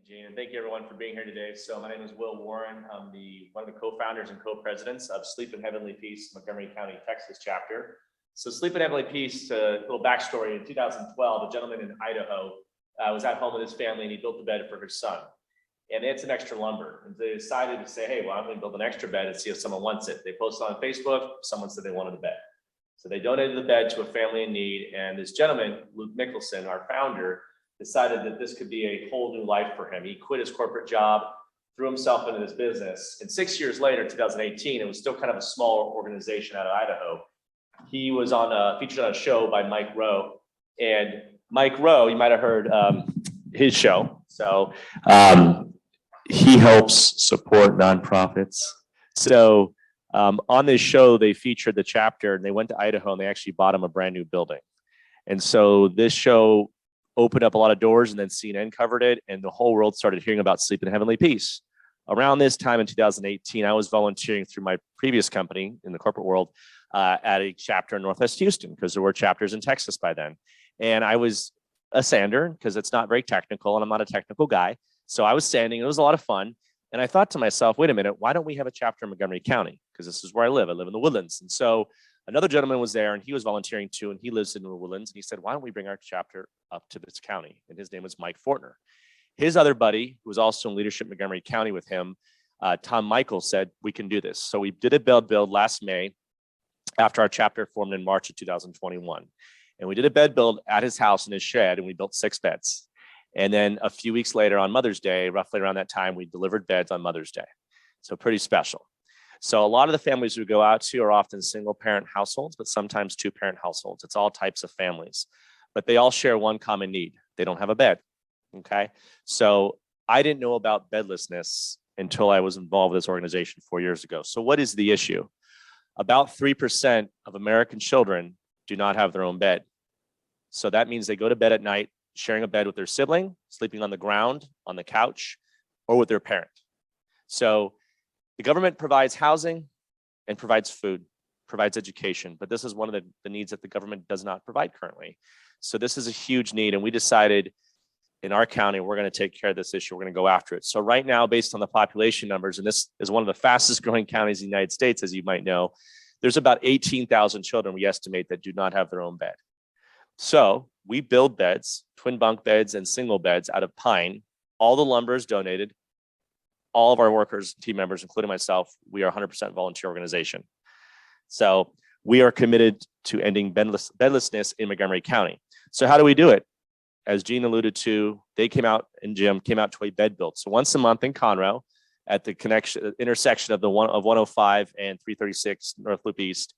Gene, and thank you everyone for being here today. So my name is Will Warren. I'm one of the co-founders and co-presidents of Sleep in Heavenly Peace, Montgomery County, Texas chapter. So Sleep in Heavenly Peace, a little backstory, in 2012, a gentleman in Idaho was at home with his family and he built a bed for his son. And they had some extra lumber. And they decided to say, hey, well, I'm going to build an extra bed and see if someone wants it. They posted on Facebook, someone said they wanted a bed. So they donated the bed to a family in need. And this gentleman, Luke Mickelson, our founder, decided that this could be a whole new life for him. He quit his corporate job, threw himself into this business. And 6 years later, 2018, it was still kind of a small organization out of Idaho. He was featured on a show by Mike Rowe. And Mike Rowe, you might have heard his show. So he helps support nonprofits. So on this show, they featured the chapter and they went to Idaho and they actually bought him a brand new building. And so this show opened up a lot of doors, and then CNN covered it, and the whole world started hearing about Sleep in Heavenly Peace. Around this time in 2018, I was volunteering through my previous company in the corporate world at a chapter in Northwest Houston, because there were chapters in Texas by then. And I was a sander, because it's not very technical, and I'm not a technical guy. So I was sanding. It was a lot of fun. And I thought to myself, wait a minute, why don't we have a chapter in Montgomery County? Because this is where I live. I live in the Woodlands. And so another gentleman was there and he was volunteering too, and he lives in the Woodlands. And he said, why don't we bring our chapter up to this county? And his name was Mike Fortner. His other buddy, who was also in leadership in Montgomery County with him, Tom Michael, said, we can do this. So we did a build last May after our chapter formed in March of 2021. And we did a bed build at his house in his shed, and we built 6 beds. And then a few weeks later on Mother's Day, roughly around that time, we delivered beds on Mother's Day. So pretty special. So a lot of the families we go out to are often single parent households, but sometimes 2-parent households. It's all types of families, but they all share one common need. They don't have a bed, okay? So I didn't know about bedlessness until I was involved with this organization 4 years ago. So what is the issue? About 3% of American children do not have their own bed. So that means they go to bed at night, sharing a bed with their sibling, sleeping on the ground, on the couch, or with their parent. So the government provides housing and provides food, provides education, but this is one of the needs that the government does not provide currently. So this is a huge need, and we decided in our county, we're going to take care of this issue. We're going to go after it. So right now, based on the population numbers, and this is one of the fastest growing counties in the United States, as you might know, there's about 18,000 children we estimate that do not have their own bed. So we build beds, twin bunk beds and single beds out of pine. All the lumber is donated. All of our workers, team members, including myself, we are 100% volunteer organization. So we are committed to ending bedlessness in Montgomery County. So how do we do it? As Gene alluded to, they came out, and Jim came out to a bed build. So once a month in Conroe, at the intersection of 105 and 336 North Loop East,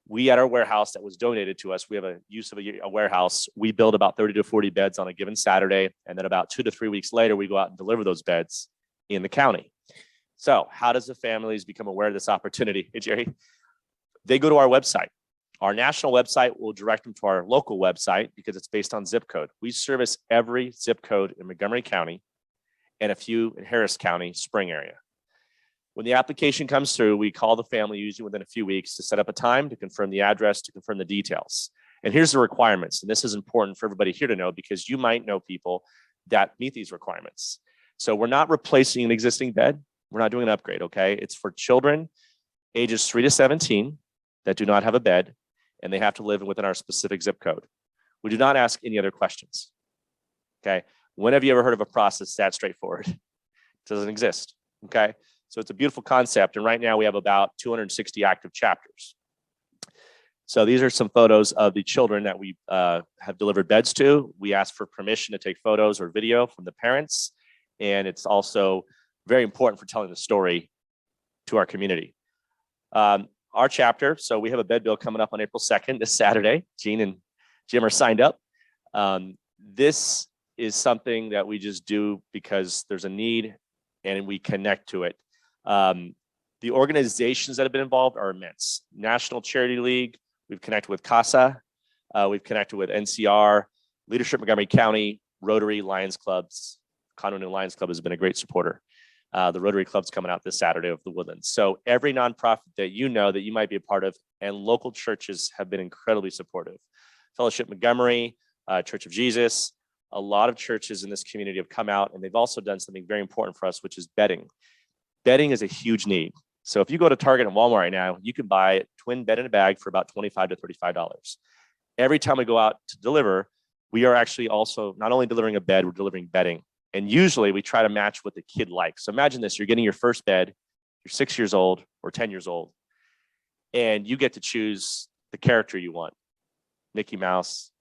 we at our warehouse that was donated to us, we have a use of a warehouse. We build about 30 to 40 beds on a given Saturday. And then about 2 to 3 weeks later, we go out and deliver those beds in the county. So how does the families become aware of this opportunity? Hey, Jerry, they go to our website. Our national website will direct them to our local website because it's based on zip code. We service every zip code in Montgomery County and a few in Harris County, Spring area. When the application comes through, we call the family usually within a few weeks to set up a time, to confirm the address, to confirm the details. And here's the requirements. And this is important for everybody here to know because you might know people that meet these requirements. So we're not replacing an existing bed. We're not doing an upgrade, okay? It's for children ages 3 to 17 that do not have a bed, and they have to live within our specific zip code. We do not ask any other questions, okay? When have you ever heard of a process that straightforward? It doesn't exist, okay? So it's a beautiful concept, and right now we have about 260 active chapters. So these are some photos of the children that we have delivered beds to. We ask for permission to take photos or video from the parents, and it's also very important for telling the story to our community. Our chapter, so we have a bed build coming up on April 2nd, this Saturday. Gene and Jim are signed up. This is something that we just do because there's a need and we connect to it. The organizations that have been involved are immense. National Charity League, we've connected with CASA, we've connected with NCR, Leadership Montgomery County, Rotary, Lions Clubs. Conroe Lions Club has been a great supporter. The Rotary Club's coming out this Saturday of the Woodlands. So every nonprofit that you know that you might be a part of, and local churches have been incredibly supportive. Fellowship Montgomery, Church of Jesus, a lot of churches in this community have come out and they've also done something very important for us, which is bedding. Bedding is a huge need. So if you go to Target and Walmart right now, you can buy a twin bed in a bag for about $25 to $35. Every time we go out to deliver, we are actually also not only delivering a bed, we're delivering bedding. And usually we try to match what the kid likes. So imagine this, you're getting your first bed, you're 6 years old or 10 years old, and you get to choose the character you want. Mickey Mouse,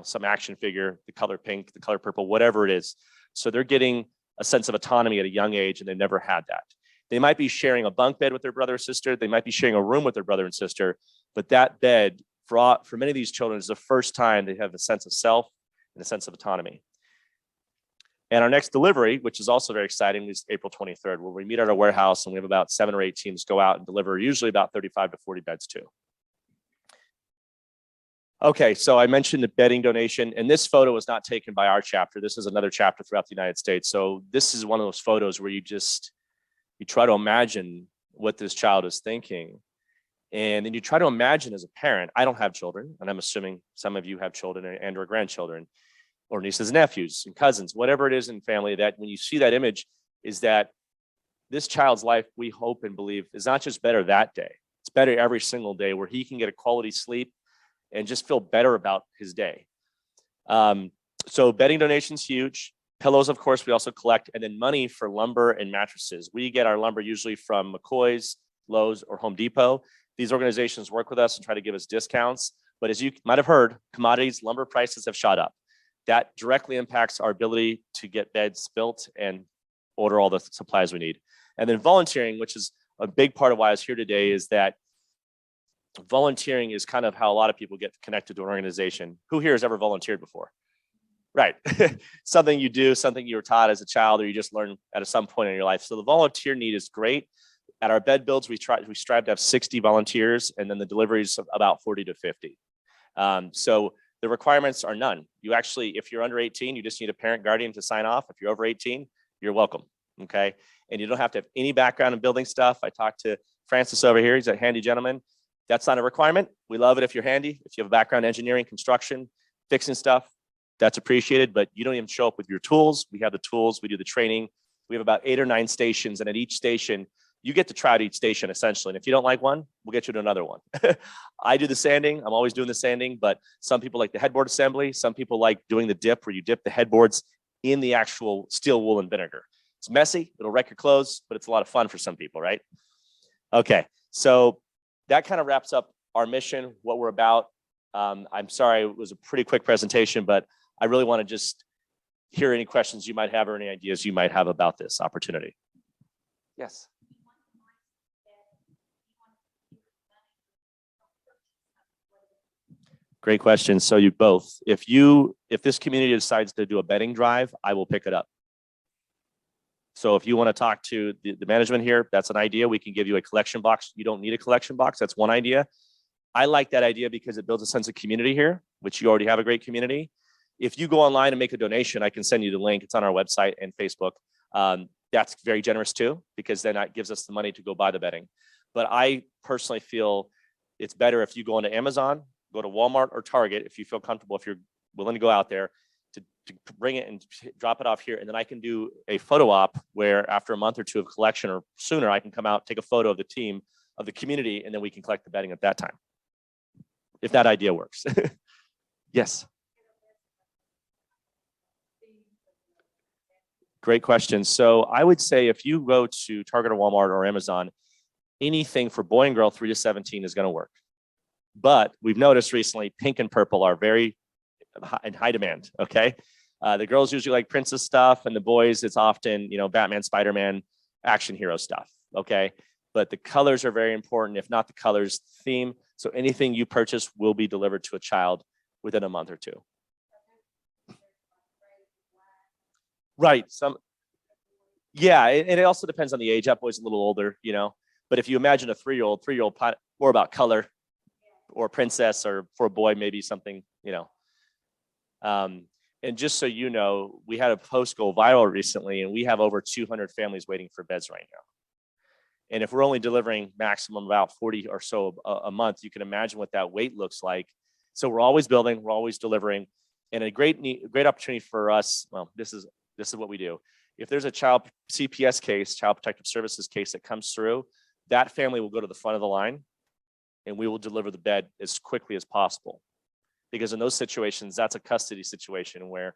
some action figure, the color pink, the color purple, whatever it is. So they're getting a sense of autonomy at a young age, and they never had that. They might be sharing a bunk bed with their brother or sister. They might be sharing a room with their brother and sister, but that bed for many of these children is the first time they have a sense of self and a sense of autonomy. And our next delivery, which is also very exciting, is April 23rd, where we meet at our warehouse and we have about 7 or 8 teams go out and deliver usually about 35 to 40 beds too. Okay, so I mentioned the bedding donation, and this photo was not taken by our chapter. This is another chapter throughout the United States. So this is one of those photos where you try to imagine what this child is thinking. And then you try to imagine as a parent, I don't have children, and I'm assuming some of you have children and or grandchildren, or nieces and nephews and cousins, whatever it is in family, that when you see that image is that this child's life, we hope and believe, is not just better that day. It's better every single day where he can get a quality sleep and just feel better about his day. So bedding donation's huge. Pillows, of course, we also collect, and then money for lumber and mattresses. We get our lumber usually from McCoy's, Lowe's, or Home Depot. These organizations work with us and try to give us discounts. But as you might have heard, commodities, lumber prices have shot up. That directly impacts our ability to get beds built and order all the supplies we need. And then volunteering, which is a big part of why I was here today, is that volunteering is kind of how a lot of people get connected to an organization. Who here has ever volunteered before? Right. Something you do, something you were taught as a child, or you just learn at some point in your life. So the volunteer need is great. At our bed builds, we strive to have 60 volunteers, and then the deliveries of about 40 to 50. So the requirements are none. You actually, if you're under 18, you just need a parent guardian to sign off. If you're over 18, you're welcome. Okay. And you don't have to have any background in building stuff. I talked to Francis over here. He's a handy gentleman. That's not a requirement. We love it if you're handy. If you have a background in engineering, construction, fixing stuff, that's appreciated, but you don't even show up with your tools. We have the tools, we do the training. We have about 8 or 9 stations, and at each station, you get to try out each station essentially. And if you don't like one, we'll get you to another one. I do the sanding. I'm always doing the sanding, but some people like the headboard assembly. Some people like doing the dip where you dip the headboards in the actual steel wool and vinegar. It's messy, it'll wreck your clothes, but it's a lot of fun for some people, right? Okay, so that kind of wraps up our mission, what we're about. I'm sorry, it was a pretty quick presentation, but I really want to just hear any questions you might have or any ideas you might have about this opportunity. Yes. Great question. So you both, if this community decides to do a bedding drive, I will pick it up. So if you want to talk to the management here, that's an idea. We can give you a collection box. You don't need a collection box. That's one idea. I like that idea because it builds a sense of community here, which you already have a great community. If you go online and make a donation, I can send you the link. It's on our website and Facebook. That's very generous too, because then that gives us the money to go buy the bedding. But I personally feel it's better if you go into Amazon, go to Walmart or Target, if you feel comfortable, if you're willing to go out there, to bring it and drop it off here. And then I can do a photo op where after a month or two of collection or sooner, I can come out, take a photo of the team, of the community, and then we can collect the bedding at that time, if that idea works. Yes. Great question. So I would say if you go to Target or Walmart or Amazon, anything for boy and girl 3 to 17 is going to work. But we've noticed recently pink and purple are very in high demand. Okay. The girls usually like princess stuff, and the boys, it's often, Batman, Spider-Man, action hero stuff. Okay. But the colors are very important, if not the colors, theme. So anything you purchase will be delivered to a child within a month or two. Right. Yeah. And it also depends on the age. That boy's a little older, but if you imagine a 3-year-old, more about color, or princess, or for a boy, maybe something, and just so you know, we had a post go viral recently, and we have over 200 families waiting for beds right now. And if we're only delivering maximum about 40 or so a month, you can imagine what that wait looks like. So we're always building, we're always delivering. And a great opportunity for us. Well, this is what we do. If there's a child CPS case, Child Protective Services case that comes through, that family will go to the front of the line, and we will deliver the bed as quickly as possible. Because in those situations, that's a custody situation where,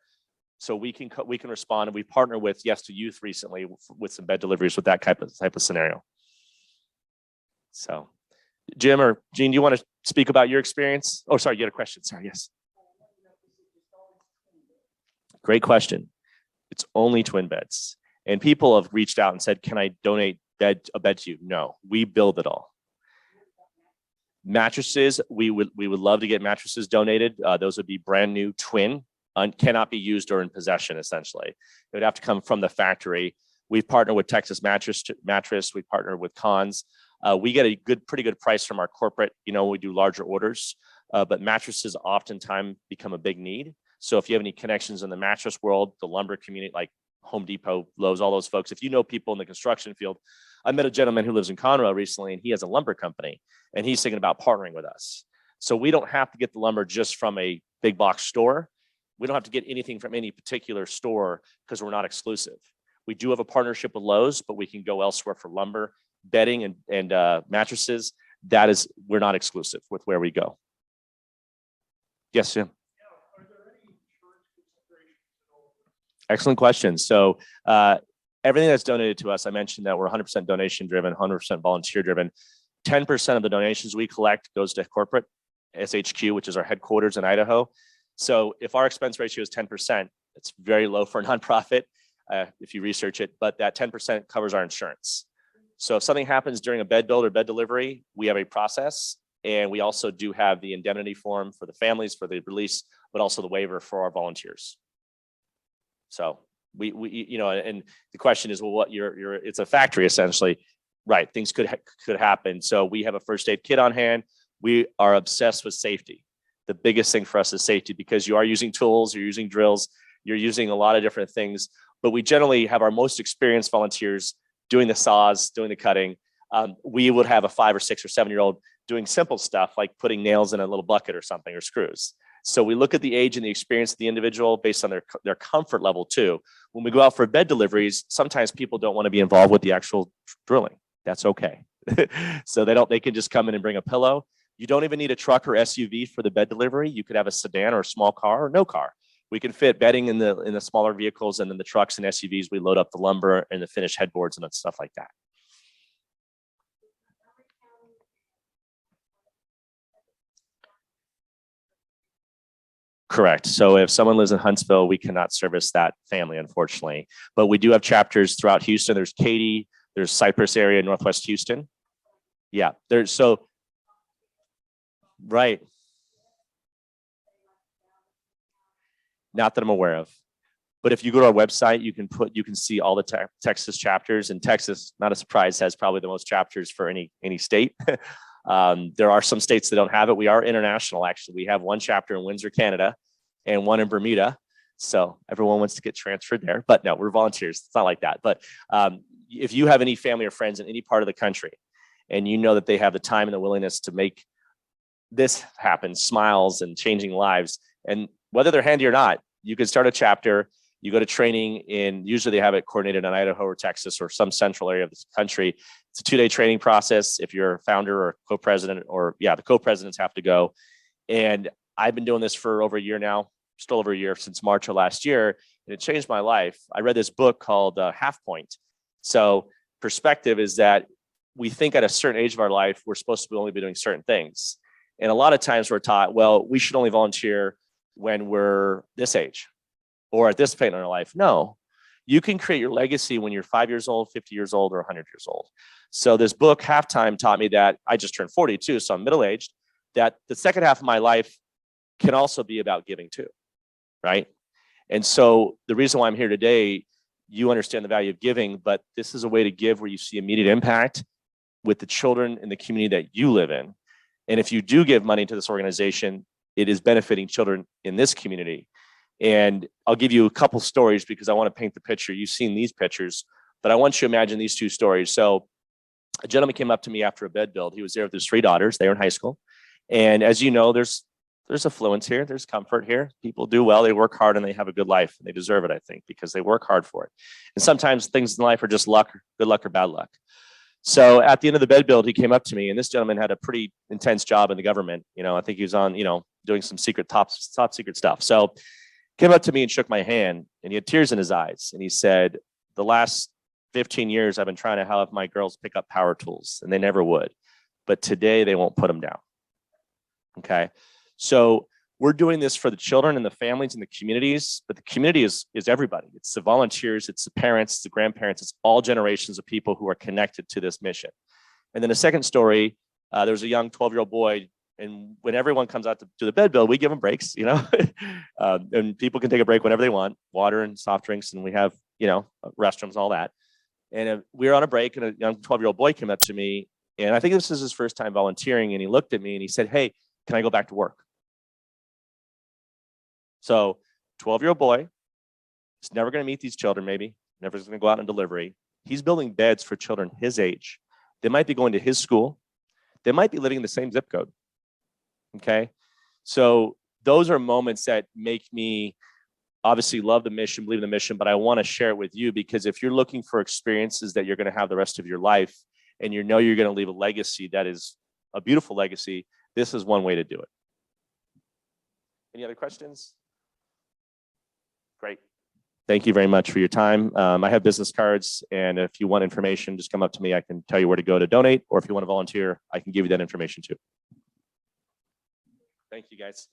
so we can respond, and we partner with Yes to Youth recently with some bed deliveries with that type of scenario. So, Jim or Jean, do you want to speak about your experience? Oh, sorry, you had a question. Sorry, yes. Great question. It's only twin beds. And people have reached out and said, can I donate a bed to you? No, we build it all. Mattresses, we would love to get mattresses donated. Those would be brand new twin, cannot be used or in possession, essentially. It would have to come from the factory. We've partnered with Texas Mattress. We partnered with Cons. We get a pretty good price from our corporate, we do larger orders, but mattresses oftentimes become a big need. So if you have any connections in the mattress world, the lumber community, like Home Depot, Lowe's, all those folks, if you know people in the construction field, I met a gentleman who lives in Conroe recently, and he has a lumber company, and he's thinking about partnering with us. So we don't have to get the lumber just from a big box store. We don't have to get anything from any particular store because we're not exclusive. We do have a partnership with Lowe's, but we can go elsewhere for lumber, bedding, and mattresses. We're not exclusive with where we go. Yes, Jim. Excellent question. So everything that's donated to us, I mentioned that we're 100% donation driven, 100% volunteer driven. 10% of the donations we collect goes to corporate SHQ, which is our headquarters in Idaho. So if our expense ratio is 10%, it's very low for a nonprofit if you research it, but that 10% covers our insurance. So if something happens during a bed build or bed delivery, we have a process, and we also do have the indemnity form for the families for the release, but also the waiver for our volunteers. So we and the question is, well, it's a factory essentially, right? Things could happen. So we have a first aid kit on hand. We are obsessed with safety. The biggest thing for us is safety, because you are using tools, you're using drills, you're using a lot of different things, but we generally have our most experienced volunteers doing the saws, doing the cutting. We would have a 5 or 6 or 7-year-old doing simple stuff like putting nails in a little bucket or something, or screws. So we look at the age and the experience of the individual based on their comfort level too. When we go out for bed deliveries, sometimes people don't want to be involved with the actual drilling. That's okay. So they can just come in and bring a pillow. You don't even need a truck or SUV for the bed delivery. You could have a sedan or a small car or no car. We can fit bedding in the smaller vehicles, and then the trucks and SUVs, we load up the lumber and the finished headboards and stuff like that. Correct. So if someone lives in Huntsville, we cannot service that family, unfortunately. But we do have chapters throughout Houston. There's Katy, there's Cypress area, Northwest Houston. Yeah, right. Not that I'm aware of. But if you go to our website, you can see all the Texas chapters, and Texas, not a surprise, has probably the most chapters for any state. There are some states that don't have it. We are international, actually. We have one chapter in Windsor, Canada, and one in Bermuda. So everyone wants to get transferred there, but no, we're volunteers. It's not like that. But if you have any family or friends in any part of the country, and you know that they have the time and the willingness to make this happen, smiles and changing lives, and whether they're handy or not, you can start a chapter. You go to training usually they have it coordinated in Idaho or Texas or some central area of the country. It's a 2-day training process. If you're a founder or co-president, the co-presidents have to go. And I've been doing this for over a year now, still over a year, since March of last year. And it changed my life. I read this book called Half Point. So perspective is that we think at a certain age of our life, we're supposed to only be doing certain things. And a lot of times we're taught, well, we should only volunteer when we're this age or at this point in our life. No, you can create your legacy when you're 5 years old, 50 years old, or 100 years old. So this book, Halftime, taught me that I just turned 42, so I'm middle-aged, that the second half of my life can also be about giving too, right? And so the reason why I'm here today, you understand the value of giving, but this is a way to give where you see immediate impact with the children in the community that you live in. And if you do give money to this organization, it is benefiting children in this community. And I'll give you a couple stories because I want to paint the picture. You've seen these pictures, but I want you to imagine these 2 stories. So a gentleman came up to me after a bed build. He was there with his 3 daughters. They were in high school. And as you know, there's there's affluence here. There's comfort here. People do well. They work hard and they have a good life. And they deserve it, I think, because they work hard for it. And sometimes things in life are just luck, good luck or bad luck. So at the end of the bed build, he came up to me, and this gentleman had a pretty intense job in the government. I think he was on, doing some secret top secret stuff. So came up to me and shook my hand, and he had tears in his eyes. And he said, the last 15 years, I've been trying to have my girls pick up power tools, and they never would. But today they won't put them down. Okay. So we're doing this for the children and the families and the communities, but the community is everybody. It's the volunteers, it's the parents, it's the grandparents, it's all generations of people who are connected to this mission. And then the second story, there's a young 12-year-old boy, and when everyone comes out to the bed build, we give them breaks, and people can take a break whenever they want, water and soft drinks, and we have, restrooms and all that. And we were on a break, and a young 12-year-old boy came up to me, and I think this is his first time volunteering, and he looked at me and he said, "Hey, can I go back to work?" So 12-year-old boy, he's never going to meet these children, maybe, never going to go out on delivery. He's building beds for children his age. They might be going to his school. They might be living in the same zip code. Okay. So those are moments that make me obviously love the mission, believe in the mission, but I want to share it with you, because if you're looking for experiences that you're going to have the rest of your life, and you're going to leave a legacy that is a beautiful legacy, this is one way to do it. Any other questions? Great. Thank you very much for your time. I have business cards, and if you want information, just come up to me. I can tell you where to go to donate, or if you want to volunteer, I can give you that information too. Thank you, guys.